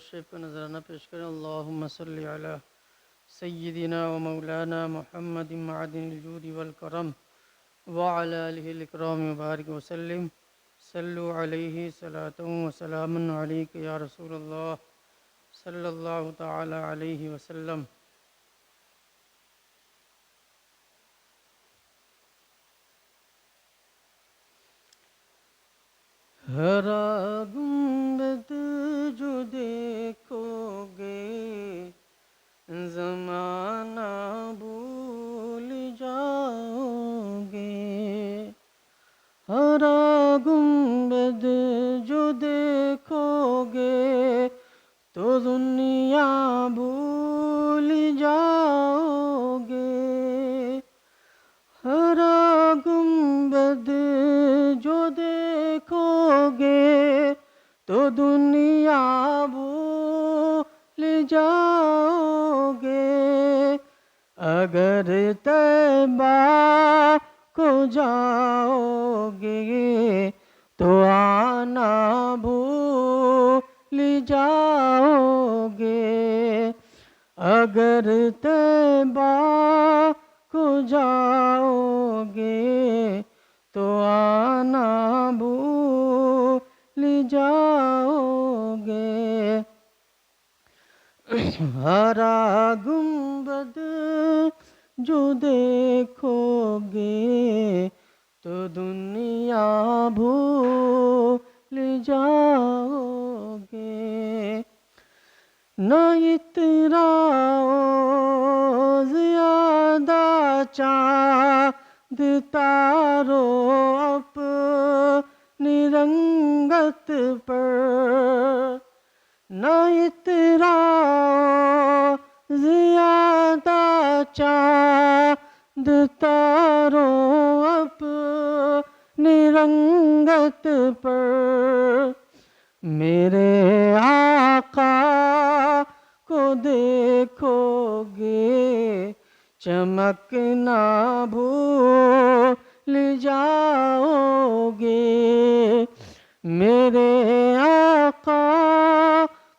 Chef کا نذرانہ پیش کریں۔ اللہم صلی علی سیدنا و مولانا محمد معدن الجود والکرم وعلی آلہ الاکرام وبارک وسلم۔ صلو علیہ صلاۃ و سلام علیک یا رسول اللہ صلی اللہ تعالی علیہ وسلم۔ ہرا گنبد جو دیکھو گے زمانہ بھول جاؤ گے، ہرا گنبد جو دیکھو گے تو دنیا بھول جاؤ گے، ہرا گنبد جو دیکھو گے تو دنیا بھول جاؤ گے، اگر طیبہ کو جاؤ گے تو آنا بھول جاؤ گے، اگر طیبہ کو جاؤ گے تو آنا بھول جاؤ گے، ہرا گنبد جو دیکھو گے تو دنیا بھول جاؤ گے، نہ اتراؤ زیادہ چاند تارو اپنی رنگت پر، نہ اتراؤ زیادہ چاند تارو اپنی رنگت پر، میرے آقا کو دیکھو گے چمکنا بھول جاؤ گے، میرے آقا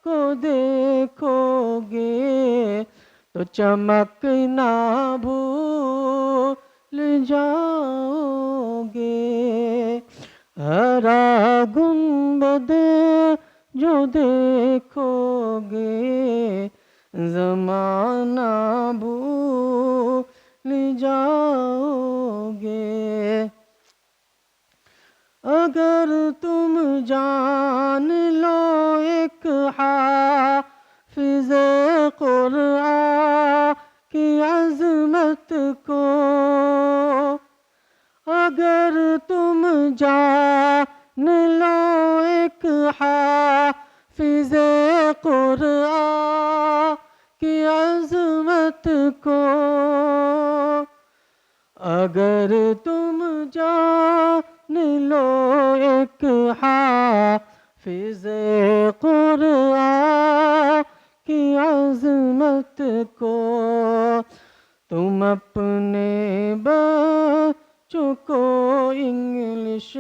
کو دیکھو گے تو چمکنا بھول جاؤ گے، ہرا گنبد جو دیکھو گے زمانہ بھول جاؤ گے، اگر تم جان لو ایک حافظ قرآن کی عظمت کو، اگر تم جان لو ایک حافظ قرآن کی عظمت کو، اگر تم جان لو ایک حافظ قرآن کی عظمت کو، تم اپنے بچوں کو انگلش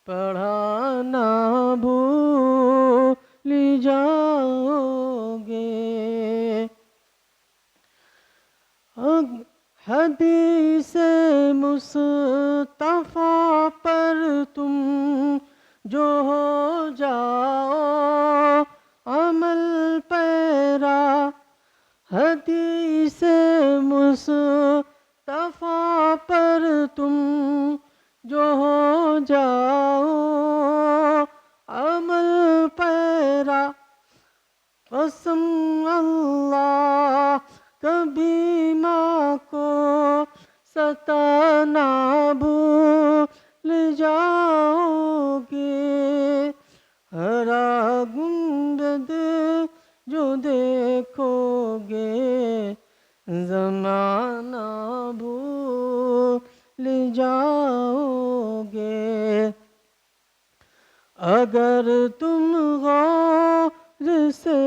پڑھانا بھول جاؤ گے، حدیث مصطفیٰ پر تم جو ہو جاؤ عمل پیرا، حدیث مصطفیٰ پر تم جو ہو جاؤ عمل پیرا، قسم اللہ کبھی ماں کو ستانا بھول جاؤ گے، ہرا گنبد جو دیکھو گے زمانہ بھول جاؤ گے، اگر تم غور سے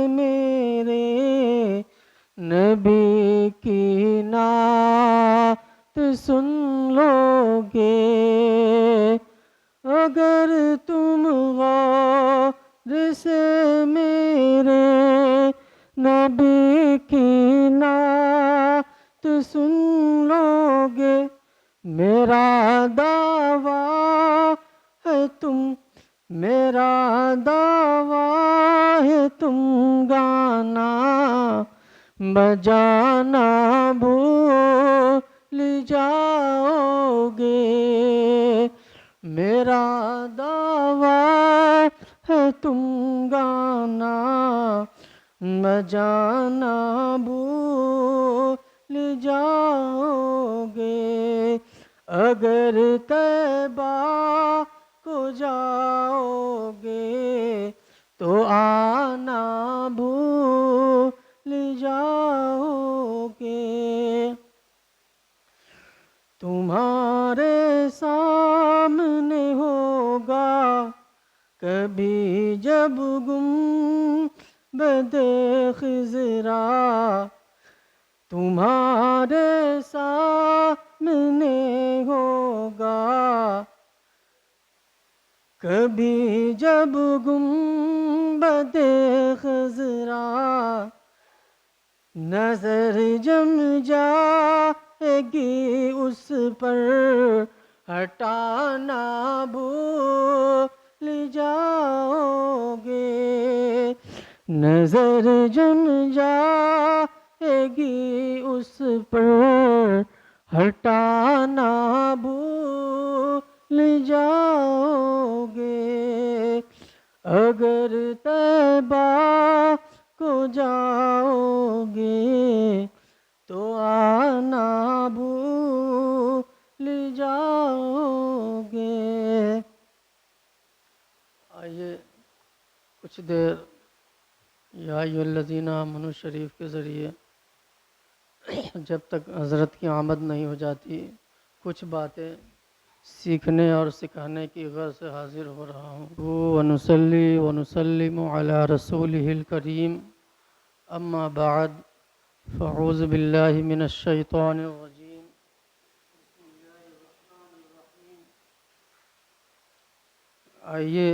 میرے نبی کی نعت سن لو گے، اگر تم غور سے میرے نبی کی نعت سن لو گے، میرا دعویٰ ہے تم، میرا دعویٰ ہے تم گانا بجانا بھول جاؤ گے، میرا دعویٰ ہے تم گانا بجانا بھول جاؤ گے، اگر طیبہ کو جاؤ گے تو آنا بھول جاؤ گے، تمہارے سامنے ہوگا کبھی جب گنبد خضرا، تمہارے سامنے ہوگا کبھی جب گنبد خضرا، نظر جم جائے گی اس پر ہٹانا بھول جاؤ گے، نظر جم جائے گی اس پر ہٹانا بھول جاؤ گے، اگر طیبہ کو جاؤ گے تو آنا بھول جاؤ گے۔ آئیے کچھ دیر یا ایھا الذین آمنوا شریف کے ذریعے جب تک حضرت کی آمد نہیں ہو جاتی کچھ باتیں سیکھنے اور سکھانے کی غرض سے حاضر ہو رہا ہوں۔ ونصلی ونسلم علی رسولہ الکریم، اما بعد، فاعوذ باللہ من الشیطان الرجیم، بسم اللہ الرحمن الرحیم۔ آئیے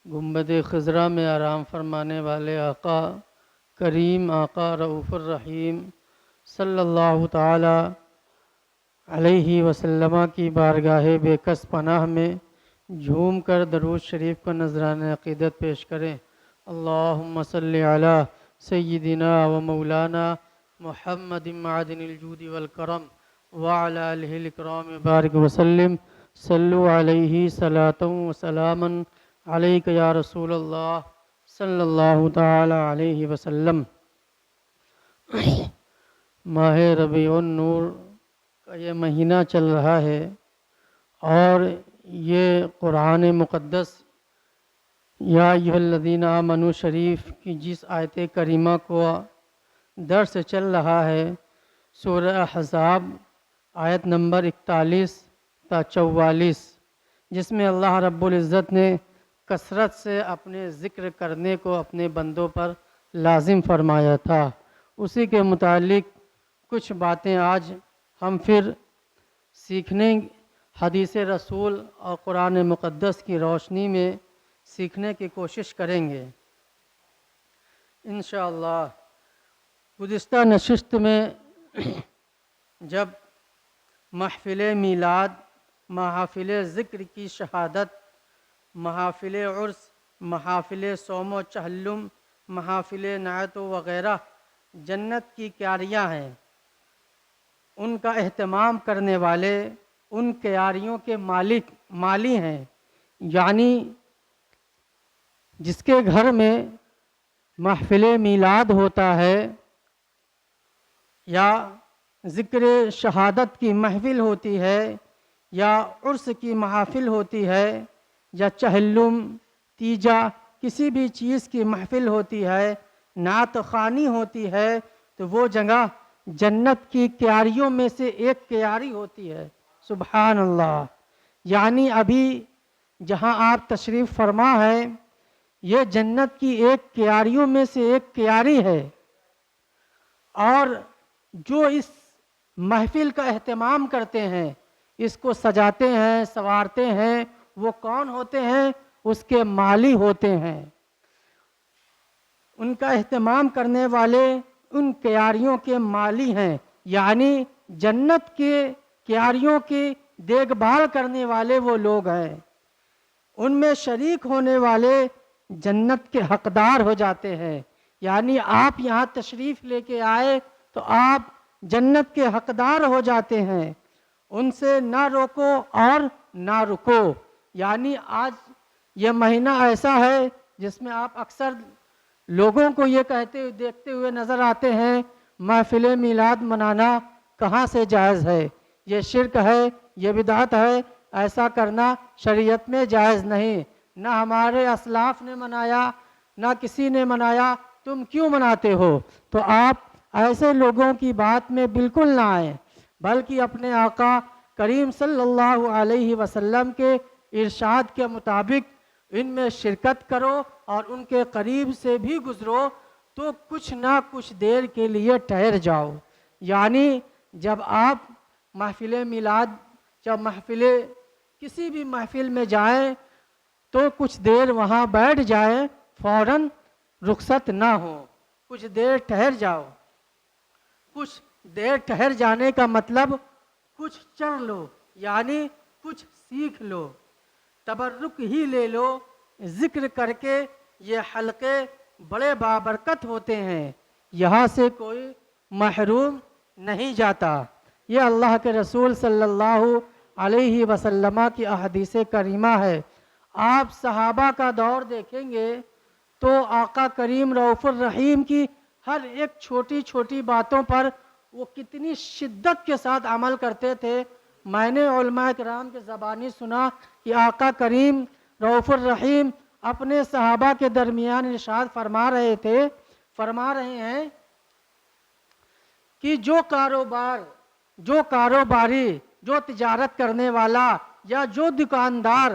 گنبد خضرا میں آرام فرمانے والے آقا کریم، آقا رؤوف الرحیم صلی اللہ تعالی علیہ وسلم کی بارگاہ بے کس پناہ میں جھوم کر درود شریف کا نذرانہ عقیدت پیش کریں۔ اللہم صلی علی سیدنا و مولانا محمد معدن الجود والکرم وعلی آلہ الاکرام بارک وسلم، صلو علیہ صلاۃ و سلاما علیک یا رسول اللہ صلی اللہ تعالی علیہ وسلم۔ ماہ ربیع النور کا یہ مہینہ چل رہا ہے اور یہ قرآن مقدس یا ایھا الذین آمنوا شریف کی جس آیت کریمہ کو درس چل رہا ہے، سورہ احزاب آیت نمبر 41 تا 44، جس میں اللہ رب العزت نے کثرت سے اپنے ذکر کرنے کو اپنے بندوں پر لازم فرمایا تھا، اسی کے متعلق کچھ باتیں آج ہم پھر سیکھنے، حدیث رسول اور قرآن مقدس کی روشنی میں سیکھنے کی کوشش کریں گے انشاءاللہ۔ گزشتہ نشست میں جب محفل میلاد، محافل ذکر کی شہادت، محافل عرس، محافل صوم و چہلم، محافل نعت وغیرہ جنت کی کیاریاں ہیں، ان کا اہتمام کرنے والے ان کیاریوں کے مالی ہیں، یعنی جس کے گھر میں محفل میلاد ہوتا ہے یا ذکر شہادت کی محفل ہوتی ہے یا عرس کی محافل ہوتی ہے یا چہلم، تیجا، کسی بھی چیز کی محفل ہوتی ہے، نعت خوانی ہوتی ہے، تو وہ جگہ جنت کی کیاریوں میں سے ایک کیاری ہوتی ہے۔ سبحان اللہ! یعنی ابھی جہاں آپ تشریف فرما ہے یہ جنت کی ایک کیاریوں میں سے ایک کیاری ہے، اور جو اس محفل کا اہتمام کرتے ہیں، اس کو سجاتے ہیں، سنوارتے ہیں، وہ کون ہوتے ہیں؟ اس کے مالی ہوتے ہیں۔ ان کا اہتمام کرنے والے ان کیاریوں کے مالی ہیں، یعنی جنت کے کیاریوں کی دیکھ بھال کرنے والے وہ لوگ ہیں، ان میں شریک ہونے والے جنت کے حقدار ہو جاتے ہیں۔ یعنی آپ یہاں تشریف لے کے آئے تو آپ جنت کے حقدار ہو جاتے ہیں، ان سے نہ روکو اور نہ رکو۔ یعنی آج یہ مہینہ ایسا ہے جس میں آپ اکثر لوگوں کو یہ دیکھتے ہوئے نظر آتے ہیں، محفل میلاد منانا کہاں سے جائز ہے، یہ شرک ہے، یہ بدعت ہے، ایسا کرنا شریعت میں جائز نہیں، نہ ہمارے اسلاف نے منایا نہ کسی نے منایا، تم کیوں مناتے ہو؟ تو آپ ایسے لوگوں کی بات میں بالکل نہ آئیں، بلکہ اپنے آقا کریم صلی اللہ علیہ وسلم کے ارشاد کے مطابق ان میں شرکت کرو اور ان کے قریب سے بھی گزرو تو کچھ نہ کچھ دیر کے لیے ٹھہر جاؤ۔ یعنی جب آپ محفل میلاد، جب کسی بھی محفل میں جائیں تو کچھ دیر وہاں بیٹھ جائیں، فوراً رخصت نہ ہو، کچھ دیر ٹھہر جاؤ۔ کچھ دیر ٹھہر جانے کا مطلب کچھ چڑھ لو، یعنی کچھ سیکھ لو، تبرک ہی لے لو۔ ذکر کر کے یہ حلقے بڑے بابرکت ہوتے ہیں، یہاں سے کوئی محروم نہیں جاتا۔ یہ اللہ کے رسول صلی اللہ علیہ وسلم کی احادیث کریمہ ہے۔ آپ صحابہ کا دور دیکھیں گے تو آقا کریم رؤوف الرحیم کی ہر ایک چھوٹی چھوٹی باتوں پر وہ کتنی شدت کے ساتھ عمل کرتے تھے۔ میں نے علماء کرام کے زبانی سنا کہ آقا کریم رؤوف الرحیم اپنے صحابہ کے درمیان ارشاد فرما رہے ہیں کہ جو کاروباری، جو تجارت کرنے والا یا جو دکاندار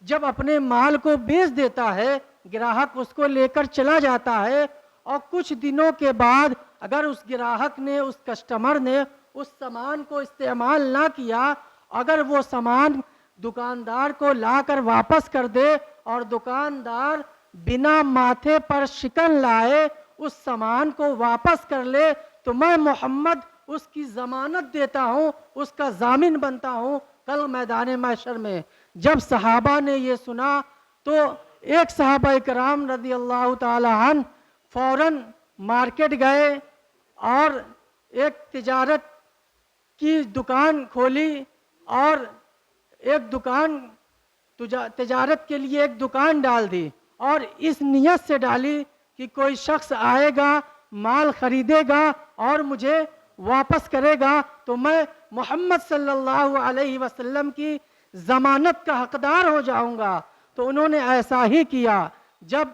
جب اپنے مال کو بیچ دیتا ہے، گراہک اس کو لے کر چلا جاتا ہے اور کچھ دنوں کے بعد اگر اس گراہک نے، اس کسٹمر نے اس سامان کو استعمال نہ کیا، اگر وہ سامان دکاندار کو لا کر واپس کر دے اور دکاندار بنا ماتھے پر شکن لائے اس سامان کو واپس کر لے تو میں محمد اس کی ضمانت دیتا ہوں، اس کا ضامن بنتا ہوں کل میدان محشر میں۔ جب صحابہ نے یہ سنا تو ایک صحابہ کرام رضی اللہ تعالی عنہ فوراً مارکیٹ گئے اور ایک تجارت کی دکان کھولی اور تجارت کے لیے ایک دکان ڈال دی اور اس نیت سے ڈالی کہ کوئی شخص آئے گا، مال خریدے گا اور مجھے واپس کرے گا تو میں محمد صلی اللہ علیہ وسلم کی ضمانت کا حقدار ہو جاؤں گا۔ تو انہوں نے ایسا ہی کیا۔ جب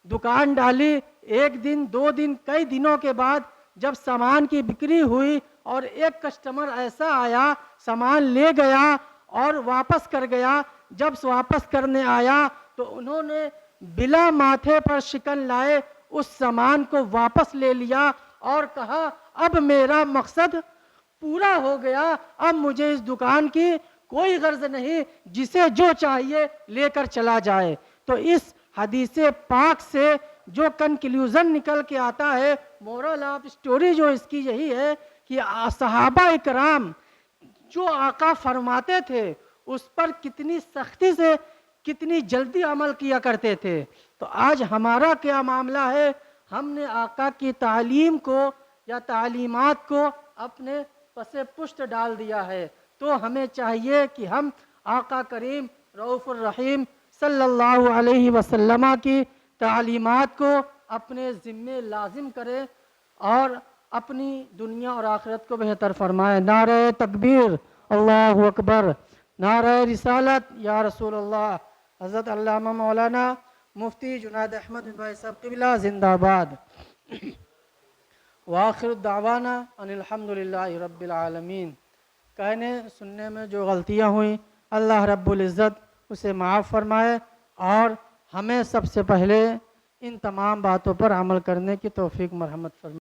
دکان ڈالی، ایک دن، دو دن، کئی دنوں کے بعد جب سامان کی بکری ہوئی اور ایک کسٹمر ایسا آیا، سامان لے گیا اور واپس کر گیا، جب واپس کرنے آیا تو انہوں نے بلا ماتھے پر شکن لائے اس سامان کو واپس لے لیا اور کہا اب میرا مقصد پورا ہو گیا، اب مجھے اس دکان کی کوئی غرض نہیں، جسے جو چاہیے لے کر چلا جائے۔ تو اس حدیث پاک سے جو کنکلیوژن نکل کے آتا ہے، مورل آف سٹوری جو اس کی یہی ہے کہ صحابہ اکرام جو آقا فرماتے تھے اس پر کتنی سختی سے، کتنی جلدی عمل کیا کرتے تھے۔ تو آج ہمارا کیا معاملہ ہے؟ ہم نے آقا کی تعلیم کو یا تعلیمات کو اپنے پس پشت ڈال دیا ہے۔ تو ہمیں چاہیے کہ ہم آقا کریم رؤوف الرحیم صلی اللہ علیہ وسلم کی تعلیمات کو اپنے ذمے لازم کریں اور اپنی دنیا اور آخرت کو بہتر فرمائیں۔ نعرہ تکبیر، اللہ اکبر، نعرہ رسالت یا رسول اللہ۔ حضرت علامہ مولانا مفتی جنید احمد بھائی صاحب قبلہ زندہ باد۔ وآخر دعوانا ان الحمدللہ رب العالمین۔ کہنے سننے میں جو غلطیاں ہوئیں اللہ رب العزت اسے معاف فرمائے اور ہمیں سب سے پہلے ان تمام باتوں پر عمل کرنے کی توفیق مرحمت فرمائے۔